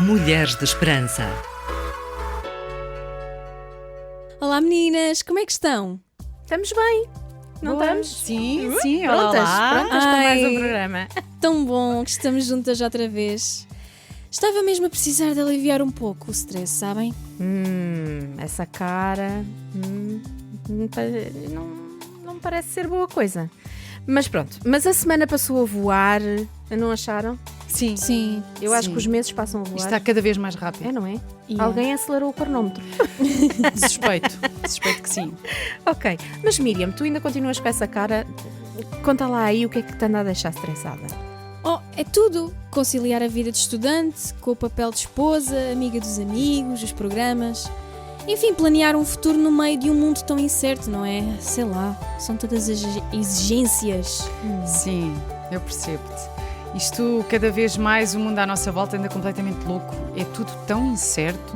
Mulheres de Esperança. Olá meninas, como é que estão? Estamos bem, não Boa. estamos? Sim, Prontas olá. para mais Ai. um programa. Tão bom que estamos juntas outra vez. Estava mesmo a precisar de aliviar um pouco o stress, sabem? Essa cara não me parece ser boa coisa. Mas pronto, mas a semana passou a voar, não acharam? Sim, Sim. Eu acho Sim. que os meses passam a voar. está cada vez mais rápido. É, não é? Yeah. Alguém acelerou o cronómetro. Suspeito que sim. Ok, mas Miriam, tu ainda continuas com essa cara. Conta lá aí o que é que te anda a deixar estressada. Oh, é tudo. Conciliar a vida de estudante com o papel de esposa, amiga dos amigos, os programas. Enfim, planear um futuro no meio de um mundo tão incerto, não é? Sei lá, são todas as exigências. Sim, eu percebo-te. Isto, cada vez mais, o mundo à nossa volta anda completamente louco. É tudo tão incerto.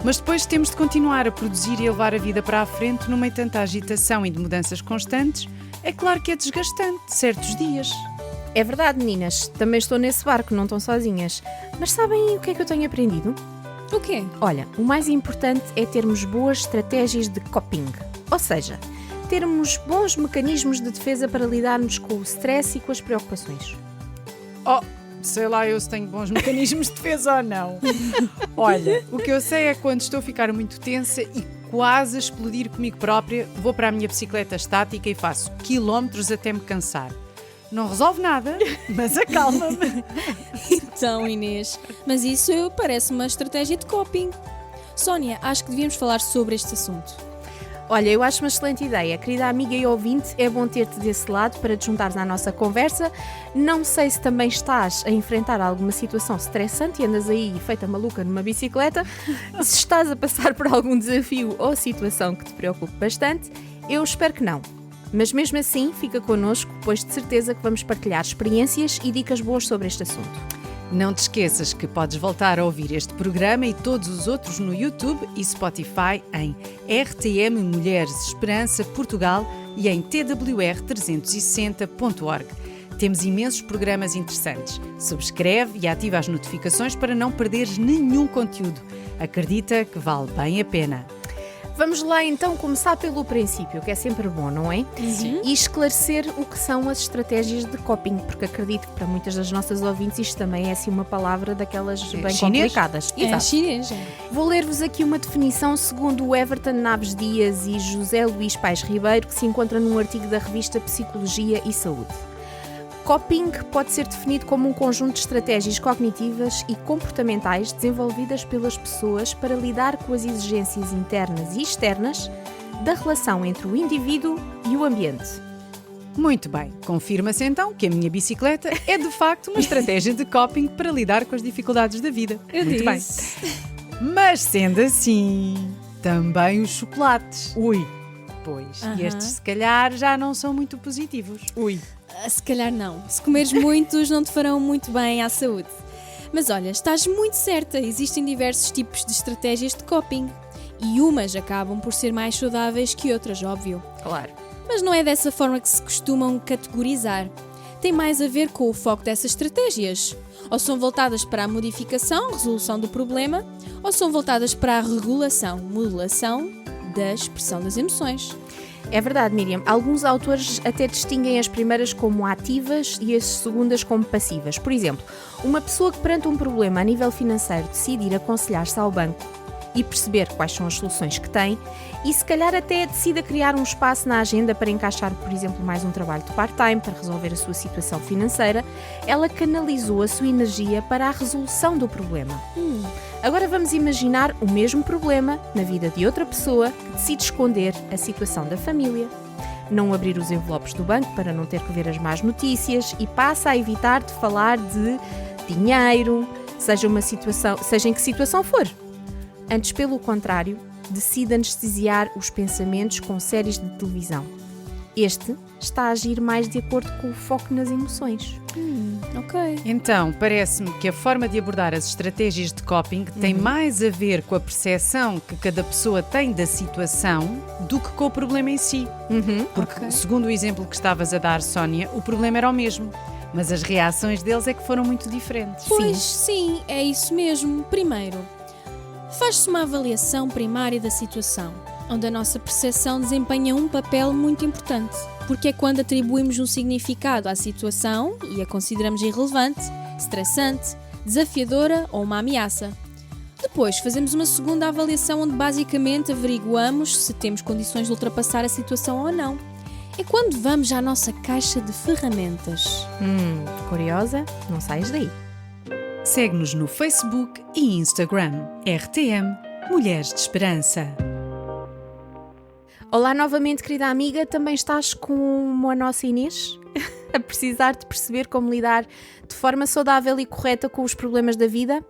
Mas depois temos de continuar a produzir e a levar a vida para a frente no meio de tanta agitação e de mudanças constantes. É claro que é desgastante, certos dias. É verdade, meninas, também estou nesse barco, não estão sozinhas. Mas sabem o que é que eu tenho aprendido? O quê? Olha, o mais importante é termos boas estratégias de coping, ou seja, termos bons mecanismos de defesa para lidarmos com o stress e com as preocupações. Oh, sei lá eu se tenho bons mecanismos de defesa ou não. Olha, o que eu sei é que quando estou a ficar muito tensa e quase a explodir comigo própria, vou para a minha bicicleta estática e faço quilómetros até me cansar. Não resolve nada, mas acalma-me. Então, Inês, mas isso parece uma estratégia de coping. Sónia, acho que devíamos falar sobre este assunto. Olha, eu acho uma excelente ideia. Querida amiga e ouvinte, é bom ter-te desse lado para te juntares à nossa conversa. Não sei se também estás a enfrentar alguma situação estressante e andas aí feita maluca numa bicicleta. Se estás a passar por algum desafio ou situação que te preocupe bastante, eu espero que não. Mas mesmo assim, fica connosco, pois de certeza que vamos partilhar experiências e dicas boas sobre este assunto. Não te esqueças que podes voltar a ouvir este programa e todos os outros no YouTube e Spotify em RTM Mulheres Esperança Portugal e em twr360.org. Temos imensos programas interessantes. Subscreve e ativa as notificações para não perderes nenhum conteúdo. Acredita que vale bem a pena. Vamos lá então começar pelo princípio, que é sempre bom, não é? Sim. E esclarecer o que são as estratégias de coping, porque acredito que para muitas das nossas ouvintes isto também é assim uma palavra daquelas bem chinês? complicadas. É Exato. chinês. Vou ler-vos aqui uma definição segundo o Everton Naves Dias e José Luís Paes Ribeiro, que se encontra num artigo da revista Psicologia e Saúde. Coping pode ser definido como um conjunto de estratégias cognitivas e comportamentais desenvolvidas pelas pessoas para lidar com as exigências internas e externas da relação entre o indivíduo e o ambiente. Muito bem, confirma-se então que a minha bicicleta é de facto uma estratégia de coping para lidar com as dificuldades da vida. Muito bem. Mas sendo assim, também os chocolates. Ui, Pois, Aham. e estes se calhar já não são muito positivos. ui. Se calhar não. Se comeres muitos, não te farão muito bem à saúde. Mas olha, estás muito certa. Existem diversos tipos de estratégias de coping. E umas acabam por ser mais saudáveis que outras, óbvio. Claro. Mas não é dessa forma que se costumam categorizar. Tem mais a ver com o foco dessas estratégias. Ou são voltadas para a modificação, resolução do problema, ou são voltadas para a regulação, modulação da expressão das emoções. É verdade, Miriam. Alguns autores até distinguem as primeiras como ativas e as segundas como passivas. Por exemplo, uma pessoa que perante um problema a nível financeiro decide ir aconselhar-se ao banco e perceber quais são as soluções que tem e se calhar até decida criar um espaço na agenda para encaixar, por exemplo, mais um trabalho de part-time para resolver a sua situação financeira, ela canalizou a sua energia para a resolução do problema. Agora vamos imaginar o mesmo problema na vida de outra pessoa que decide esconder a situação da família, não abrir os envelopes do banco para não ter que ver as más notícias e passa a evitar de falar de dinheiro, seja em que situação for. Antes, pelo contrário, decide anestesiar os pensamentos com séries de televisão. Este está a agir mais de acordo com o foco nas emoções. Ok. Então, parece-me que a forma de abordar as estratégias de coping tem mais a ver com a percepção que cada pessoa tem da situação do que com o problema em si. Porque, Ok. segundo o exemplo que estavas a dar, Sónia, o problema era o mesmo. Mas as reações deles é que foram muito diferentes. Pois sim, é isso mesmo. Primeiro, faz-se uma avaliação primária da situação, onde a nossa percepção desempenha um papel muito importante, porque é quando atribuímos um significado à situação e a consideramos irrelevante, estressante, desafiadora ou uma ameaça. Depois fazemos uma segunda avaliação onde basicamente averiguamos se temos condições de ultrapassar a situação ou não. É quando vamos à nossa caixa de ferramentas. Curiosa? Não saias daí. Segue-nos no Facebook e Instagram. RTM Mulheres de Esperança. Olá novamente, querida amiga. Também estás como a nossa Inês? A precisar de perceber como lidar de forma saudável e correta com os problemas da vida?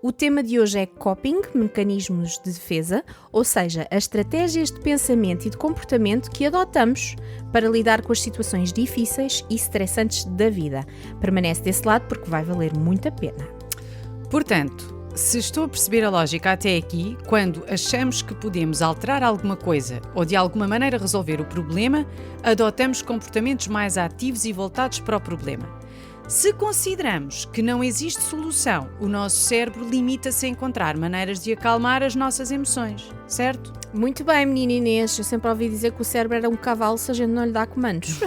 O tema de hoje é coping, mecanismos de defesa, ou seja, as estratégias de pensamento e de comportamento que adotamos para lidar com as situações difíceis e estressantes da vida. Permanece desse lado porque vai valer muito a pena. Portanto, se estou a perceber a lógica até aqui, quando achamos que podemos alterar alguma coisa ou de alguma maneira resolver o problema, adotamos comportamentos mais ativos e voltados para o problema. Se consideramos que não existe solução, o nosso cérebro limita-se a encontrar maneiras de acalmar as nossas emoções, certo? Muito bem, menina Inês. Eu sempre ouvi dizer que o cérebro era um cavalo se a gente não lhe dá comandos.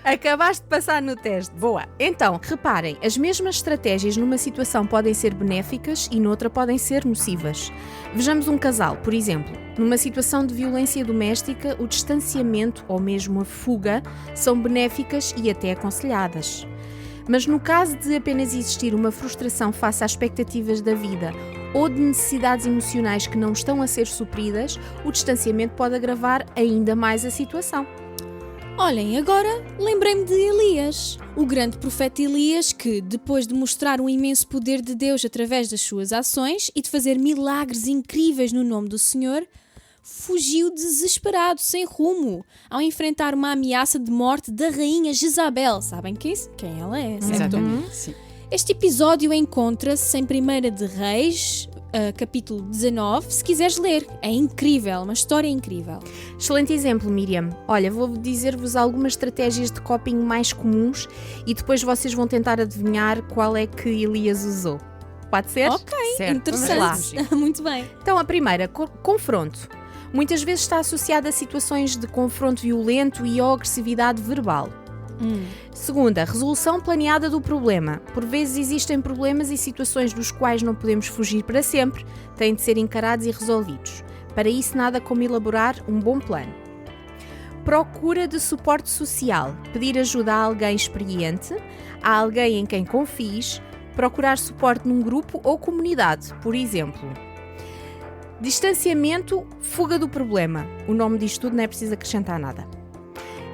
Acabaste de passar no teste. Boa. Então, reparem, as mesmas estratégias numa situação podem ser benéficas e noutra podem ser nocivas. Vejamos um casal, por exemplo. Numa situação de violência doméstica, o distanciamento ou mesmo a fuga são benéficas e até aconselhadas. Mas no caso de apenas existir uma frustração face às expectativas da vida ou de necessidades emocionais que não estão a ser supridas, o distanciamento pode agravar ainda mais a situação. Olhem, agora lembrei-me de Elias, o grande profeta Elias que, depois de mostrar um imenso poder de Deus através das suas ações e de fazer milagres incríveis no nome do Senhor, fugiu desesperado, sem rumo, ao enfrentar uma ameaça de morte da rainha Jezabel. Sabem quem ela é, certo? Exatamente, sim. Este episódio encontra-se em 1 de Reis, capítulo 19, se quiseres ler. É incrível, uma história incrível. Excelente exemplo, Miriam. Olha, vou dizer-vos algumas estratégias de coping mais comuns e depois vocês vão tentar adivinhar qual é que Elias usou. Pode ser? Ok, Certo, interessante. Muito bem. Então, a primeira, confronto. Muitas vezes está associada a situações de confronto violento e ou agressividade verbal. Segunda, resolução planeada do problema. Por vezes existem problemas e situações dos quais não podemos fugir para sempre, têm de ser encarados e resolvidos. Para isso, nada como elaborar um bom plano. Procura de suporte social. Pedir ajuda a alguém experiente, a alguém em quem confies, procurar suporte num grupo ou comunidade, por exemplo. Distanciamento, fuga do problema. O nome disto tudo não é preciso acrescentar nada.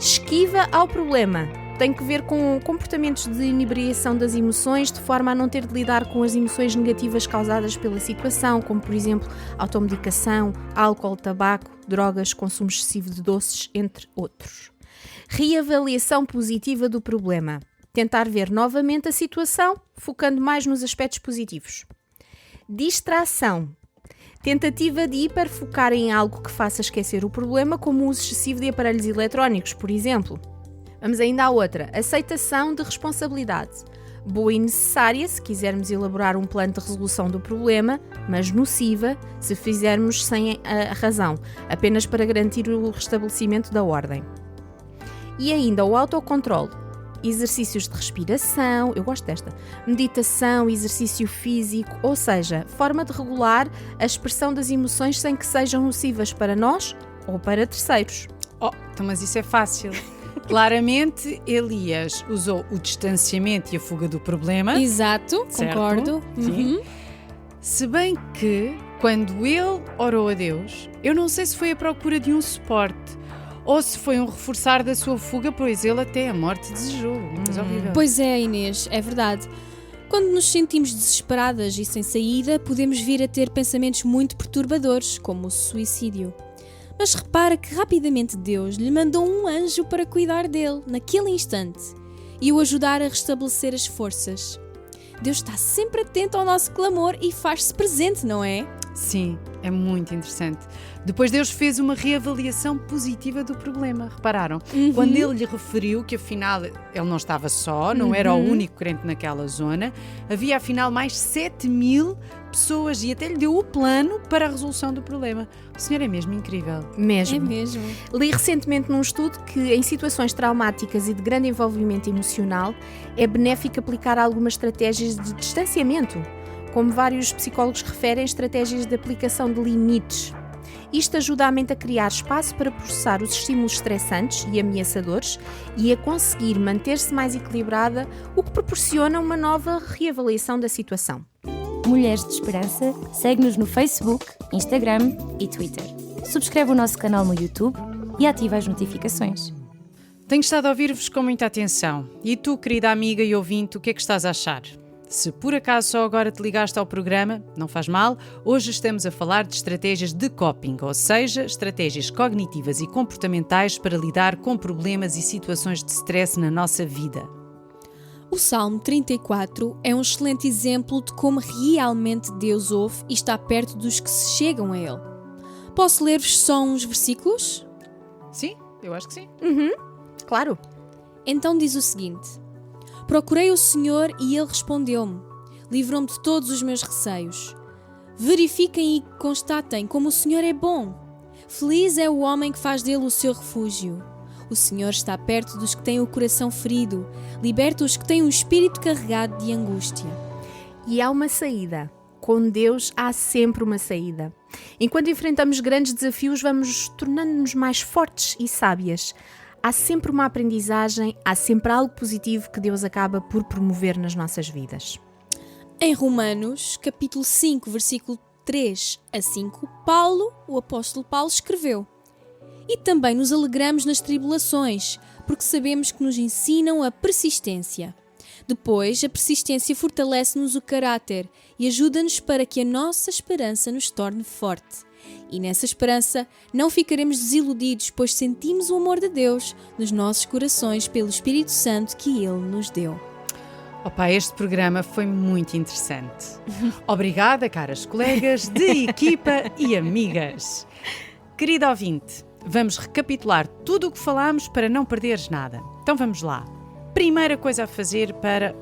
Esquiva ao problema. Tem que ver com comportamentos de inebriação das emoções, de forma a não ter de lidar com as emoções negativas causadas pela situação, como por exemplo automedicação, álcool, tabaco, drogas, consumo excessivo de doces, entre outros. Reavaliação positiva do problema. Tentar ver novamente a situação, focando mais nos aspectos positivos. Distração. Tentativa de hiperfocar em algo que faça esquecer o problema, como o uso excessivo de aparelhos eletrónicos, por exemplo. Vamos ainda à outra. Aceitação de responsabilidade. Boa e necessária se quisermos elaborar um plano de resolução do problema, mas nociva se fizermos sem a razão, apenas para garantir o restabelecimento da ordem. E ainda o autocontrole. Exercícios de respiração, eu gosto desta, meditação, exercício físico, ou seja, forma de regular a expressão das emoções sem que sejam nocivas para nós ou para terceiros. Oh, então mas isso é fácil. Claramente, Elias usou o distanciamento e a fuga do problema. Exato, Certo? concordo. Sim. Se bem que, quando ele orou a Deus, eu não sei se foi à procura de um suporte ou se foi um reforçar da sua fuga, pois ele até a morte desejou. Mas horrível. Pois é, Inês, é verdade. Quando nos sentimos desesperadas e sem saída, podemos vir a ter pensamentos muito perturbadores, como o suicídio. Mas repara que rapidamente Deus lhe mandou um anjo para cuidar dele, naquele instante, e o ajudar a restabelecer as forças. Deus está sempre atento ao nosso clamor e faz-se presente, não é? Sim, é muito interessante. Depois Deus fez uma reavaliação positiva do problema, repararam? Quando ele lhe referiu que afinal ele não estava só, não era o único crente naquela zona, havia afinal mais 7.000 pessoas e até lhe deu o plano para a resolução do problema. O Senhor é mesmo incrível. Mesmo. É mesmo. Li recentemente num estudo que em situações traumáticas e de grande envolvimento emocional é benéfico aplicar algumas estratégias de distanciamento, como vários psicólogos referem, estratégias de aplicação de limites. Isto ajuda a mente a criar espaço para processar os estímulos estressantes e ameaçadores e a conseguir manter-se mais equilibrada, o que proporciona uma nova reavaliação da situação. Mulheres de Esperança, segue-nos no Facebook, Instagram e Twitter. Subscreve o nosso canal no YouTube e ativa as notificações. Tenho estado a ouvir-vos com muita atenção. E tu, querida amiga e ouvinte, o que é que estás a achar? Se por acaso só agora te ligaste ao programa, não faz mal, hoje estamos a falar de estratégias de coping, ou seja, estratégias cognitivas e comportamentais para lidar com problemas e situações de stress na nossa vida. O Salmo 34 é um excelente exemplo de como realmente Deus ouve e está perto dos que se chegam a Ele. Posso ler-vos só uns versículos? Sim, eu acho que sim. Claro. Então diz o seguinte: Procurei o Senhor e Ele respondeu-me. Livrou-me de todos os meus receios. Verifiquem e constatem como o Senhor é bom. Feliz é o homem que faz dele o seu refúgio. O Senhor está perto dos que têm o coração ferido. Liberta os que têm um espírito carregado de angústia. E há uma saída. Com Deus há sempre uma saída. Enquanto enfrentamos grandes desafios, vamos tornando-nos mais fortes e sábias. Há sempre uma aprendizagem, há sempre algo positivo que Deus acaba por promover nas nossas vidas. Em Romanos, capítulo 5, versículo 3 a 5, Paulo, o apóstolo Paulo, escreveu: E também nos alegramos nas tribulações, porque sabemos que nos ensinam a persistência. Depois, a persistência fortalece-nos o caráter e ajuda-nos para que a nossa esperança nos torne forte. E nessa esperança não ficaremos desiludidos, pois sentimos o amor de Deus nos nossos corações pelo Espírito Santo que Ele nos deu. Opa, este programa foi muito interessante. Obrigada, caras colegas de equipa e amigas. Querido ouvinte, vamos recapitular tudo o que falámos para não perderes nada. Então vamos lá. Primeira coisa a fazer para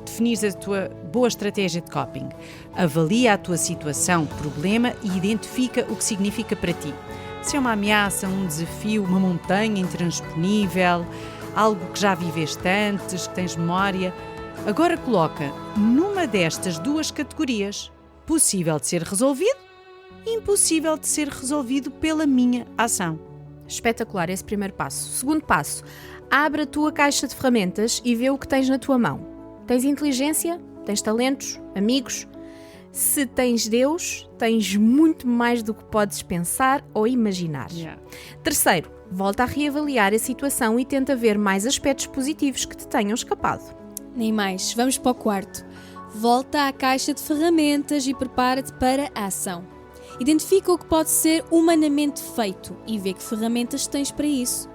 definir a tua boa estratégia de coping. Avalia a tua situação, problema e identifica o que significa para ti. Se é uma ameaça, um desafio, uma montanha intransponível, algo que já viveste antes, que tens memória, agora coloca numa destas duas categorias: possível de ser resolvido, impossível de ser resolvido pela minha ação. Espetacular esse primeiro passo. Segundo passo, abre a tua caixa de ferramentas e vê o que tens na tua mão. Tens inteligência? Tens talentos? Amigos? Se tens Deus, tens muito mais do que podes pensar ou imaginar. Terceiro, volta a reavaliar a situação e tenta ver mais aspectos positivos que te tenham escapado. Nem mais, vamos para o quarto. Volta à caixa de ferramentas e prepara-te para a ação. Identifica o que pode ser humanamente feito e vê que ferramentas tens para isso.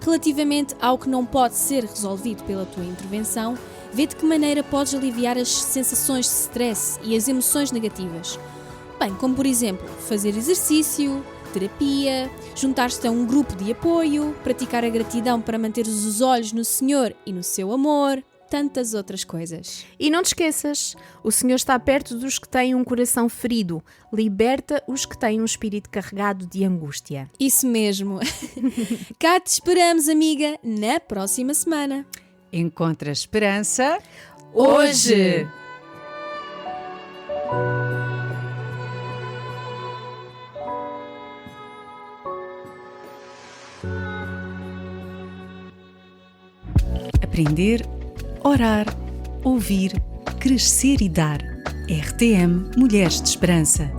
Relativamente ao que não pode ser resolvido pela tua intervenção, vê de que maneira podes aliviar as sensações de stress e as emoções negativas. Bem, como por exemplo, fazer exercício, terapia, juntar-te a um grupo de apoio, praticar a gratidão para manter os olhos no Senhor e no seu amor, tantas outras coisas. E não te esqueças, o Senhor está perto dos que têm um coração ferido. Liberta os que têm um espírito carregado de angústia. Isso mesmo. Cá te esperamos, amiga, na próxima semana. Encontra esperança hoje! Aprender, orar, ouvir, crescer e dar. RTM Mulheres de Esperança.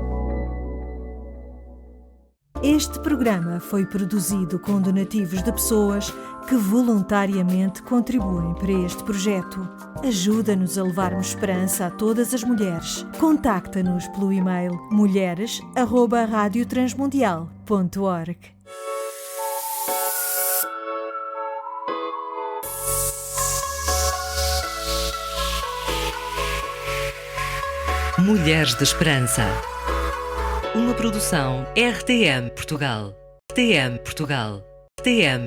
Este programa foi produzido com donativos de pessoas que voluntariamente contribuem para este projeto. Ajuda-nos a levarmos esperança a todas as mulheres. Contacta-nos pelo e-mail mulheres@radiotransmundial.org. Mulheres de Esperança. Uma produção RTM Portugal. RTM Portugal. RTM